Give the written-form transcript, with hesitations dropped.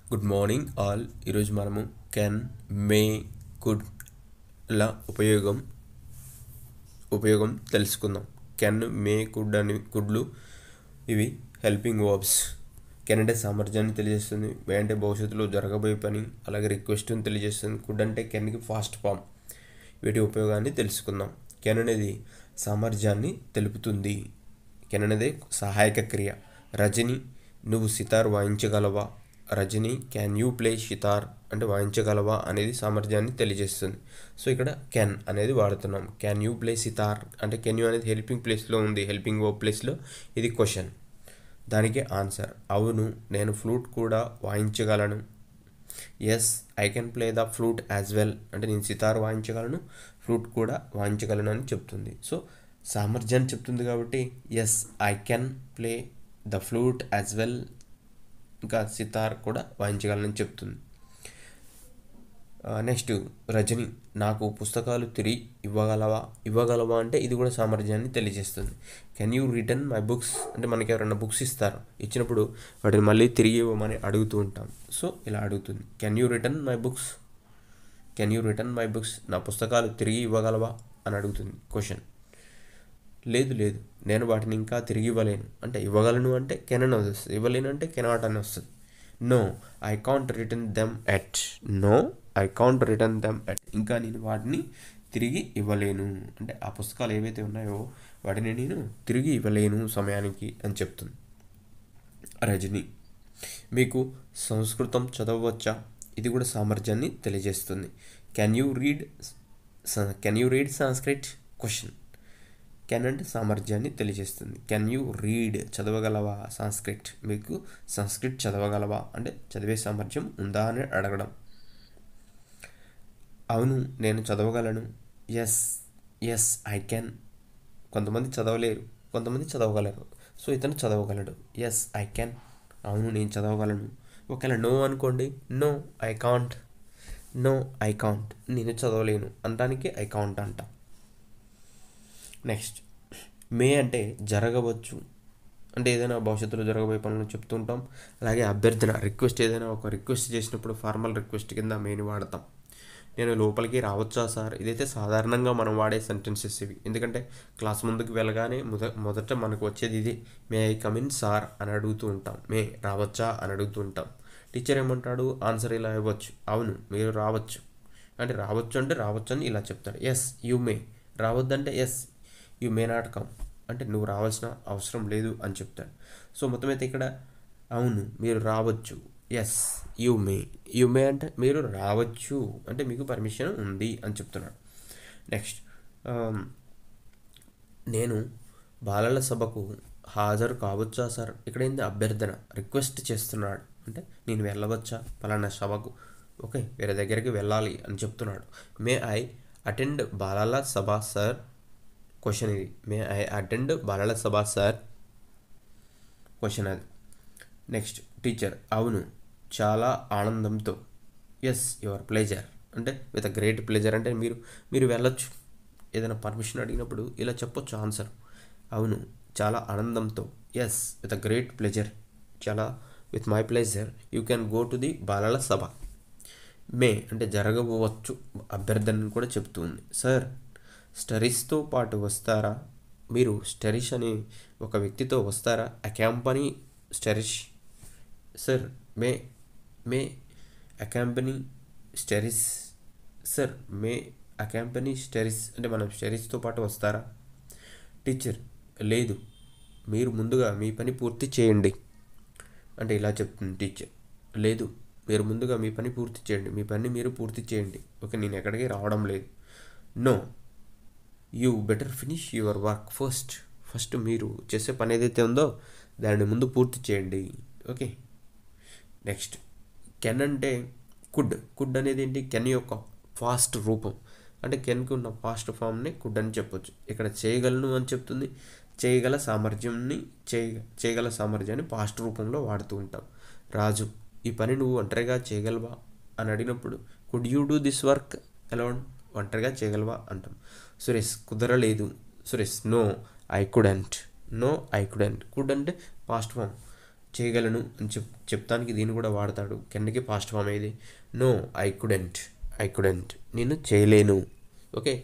Good morning all. ఈరోజు మనము can, May, could ల ఉపయోగం తెలుసుకుందాం. కెన్, మే, కుడ్లు ఇవి హెల్పింగ్ వర్బ్స్. కెన్ అంటే సామర్థ్యాన్ని తెలియజేస్తుంది, మే అంటే భవిష్యత్తులో జరగబోయే పని, అలాగే రిక్వెస్ట్ని తెలియజేస్తుంది. కుడ్ అంటే కెన్కి ఫాస్ట్ ఫామ్. వీటి ఉపయోగాన్ని తెలుసుకుందాం. కెన్ అనేది సామర్థ్యాన్ని తెలుపుతుంది. కెన్ అనేది సహాయక క్రియ. రజని, నువ్వు సితార్ వాయించగలవా? Rajani, can you play sitar అంటే వాయించగలవా అనేది సామర్థ్యాన్ని తెలియజేస్తుంది. సో ఇక్కడ కెన్ అనేది వాడుతున్నాం. క్యాన్ యూ ప్లే సితార్ అంటే కెన్ యూ అనేది హెల్పింగ్ ప్లేస్లో ఉంది, హెల్పింగ్ వర్బ్ ప్లేస్లో. ఇది క్వశ్చన్, దానికి ఆన్సర్. అవును, నేను ఫ్లూట్ కూడా వాయించగలను. Yes, I can play the flute as well అంటే నేను సితార్ వాయించగలను, ఫ్లూట్ కూడా వాయించగలను అని చెప్తుంది. సో సామర్థ్యాన్ని చెప్తుంది కాబట్టి yes, I can play the flute as well, ఇంకా సితార్ కూడా వాయించగలనని చెప్తుంది. నెక్స్ట్ రజని, నాకు పుస్తకాలు తిరిగి ఇవ్వగలవా అంటే ఇది కూడా సామర్థ్యాన్ని తెలియజేస్తుంది. Can you return my books అంటే మనకి ఎవరైనా బుక్స్ ఇస్తారు, ఇచ్చినప్పుడు వాటిని మళ్ళీ తిరిగి ఇవ్వమని అడుగుతూ ఉంటాం. సో ఇలా అడుగుతుంది, can you return my books, can you return my books, నా పుస్తకాలు తిరిగి ఇవ్వగలవా అని అడుగుతుంది. క్వశ్చన్. లేదు, నేను వాటిని ఇంకా తిరిగి ఇవ్వలేను అంటే ఇవ్వగలను అంటే కెన్ అని వస్తుంది, ఇవ్వలేను అంటే కెనాట్ అని వస్తుంది. No, I can't return them at. No, I can't return them at ఇంకా నేను వాటిని తిరిగి ఇవ్వలేను అంటే ఆ పుస్తకాలు ఏవైతే ఉన్నాయో వాటిని నేను తిరిగి ఇవ్వలేను సమయానికి అని చెప్తుంది. రజని, మీకు సంస్కృతం చదవవచ్చా? ఇది కూడా సామర్థ్యాన్ని తెలియజేస్తుంది. Can you read Sanskrit? Question. Can అంటే సామర్థ్యాన్ని తెలియజేస్తుంది. కెన్ యూ రీడ్ చదవగలవా సంస్కృత్, మీకు సంస్కృత్ చదవగలవా అంటే చదివే సామర్థ్యం ఉందా అని అడగడం. అవును, నేను చదవగలను. Yes I can. కొంతమంది చదవలేరు, కొంతమంది చదవగలరు. సో ఇతను చదవగలడు. ఎస్ ఐ కెన్, అవును నేను చదవగలను. ఒకవేళ నో అనుకోండి, no I can't. No I can't నేను చదవలేను అనడానికి ఐ కాంట్ అంట. నెక్స్ట్ మే అంటే జరగవచ్చు అంటే ఏదైనా భవిష్యత్తులో జరగబోయే పనులను చెప్తుంటాం. అలాగే అభ్యర్థన, రిక్వెస్ట్, ఏదైనా ఒక రిక్వెస్ట్ చేసినప్పుడు ఫార్మల్ రిక్వెస్ట్ కింద మేని వాడతాం. నేను లోపలికి రావచ్చా సార్? ఇదైతే సాధారణంగా మనం వాడే సెంటెన్సెస్ ఇవి. ఎందుకంటే క్లాస్ ముందుకు వెళ్ళగానే మొదట మనకు వచ్చేది ఇది, may I come in sir అని అడుగుతూ ఉంటాం. మే రావచ్చా అని అడుగుతూ ఉంటాం. టీచర్ ఏమంటాడు? ఆన్సర్ ఇలా ఇవ్వచ్చు, అవును మీరు రావచ్చు అంటే రావచ్చు అని ఇలా చెప్తాడు. Yes you may. రావద్దంటే yes you may not come అంటే నువ్వు రావాల్సిన అవసరం లేదు అని చెప్తాడు. సో మొత్తం అయితే ఇక్కడ అవును మీరు రావచ్చు, ఎస్ యూ మే అంటే మీరు రావచ్చు అంటే మీకు పర్మిషన్ ఉంది అని చెప్తున్నాడు. నెక్స్ట్ నేను బాలల సభకు హాజరు కావచ్చా సార్? ఇక్కడ ఏంది అభ్యర్థన, రిక్వెస్ట్ చేస్తున్నాడు అంటే నేను వెళ్ళవచ్చా పలానా సభకు, ఓకే వేరే దగ్గరికి వెళ్ళాలి అని చెప్తున్నాడు. మే ఐ అటెండ్ బాలల సభ సార్? క్వశ్చన్ ఇది. మే ఐ అటెండ్ బాలల సభ సార్? క్వశ్చన్ అది. నెక్స్ట్ టీచర్, అవును చాలా ఆనందంతో. ఎస్ యువర్ ప్లెజర్ అంటే విత్ అ గ్రేట్ ప్లెజర్ అంటే మీరు వెళ్ళొచ్చు. ఏదైనా పర్మిషన్ అడిగినప్పుడు ఇలా చెప్పొచ్చు ఆన్సర్, అవును చాలా ఆనందంతో. Yes with a great pleasure, చాలా with my pleasure you can go to the బాలల సభ. మే అంటే జరగవచ్చు అభ్యర్థన కూడా చెప్తుంది. సార్ స్టడీస్తో పాటు వస్తారా? మీరు స్టడీస్ అనే ఒక వ్యక్తితో వస్తారా? అకాంపనీ స్టడీస్. సార్ మే అకాంపనీ స్టడీస్. సార్ మే అకాంపనీ స్టడీస్ అంటే మనం స్టడీస్తో పాటు వస్తారా? టీచర్, లేదు మీరు ముందుగా మీ పని పూర్తి చేయండి అంటే ఇలా చెప్తుంది టీచర్. లేదు మీరు ముందుగా మీ పని పూర్తి చేయండి, మీ పని మీరు పూర్తి చేయండి, ఓకే నేను ఎక్కడికి రావడం లేదు. No you better finish your work first మీరు చేసే పని ఏదైతే ఉందో దాన్ని ముందు పూర్తి చేయండి, ఓకే. నెక్స్ట్ కెన్ అంటే కుడ్ అనేది ఏంటి? కెన్ యొక్క ఫాస్ట్ రూపం అంటే కెన్కి ఉన్న ఫాస్ట్ ఫామ్ని కుడ్ అని చెప్పొచ్చు. ఇక్కడ చేయగలను అని చెప్తుంది, చేయగల సామర్థ్యాన్ని ఫాస్ట్ రూపంలో వాడుతూ ఉంటాం. రాజు, ఈ పని నువ్వు ఒంటరిగా చేయగలవా అని అడిగినప్పుడు could you do this work alone, ఒంటరిగా చేయగలవా అంటాం. సురేష్, కుదరలేదు. Suresh, no I couldn't. Could అంటే ఫాస్ట్ ఫామ్, చేయగలను అని చెప్తానికి దీన్ని కూడా వాడతాడు. కెన్కి పాస్ట్ ఫామ్ ఇది. No, I couldn't. నేను చేయలేను. ఓకే,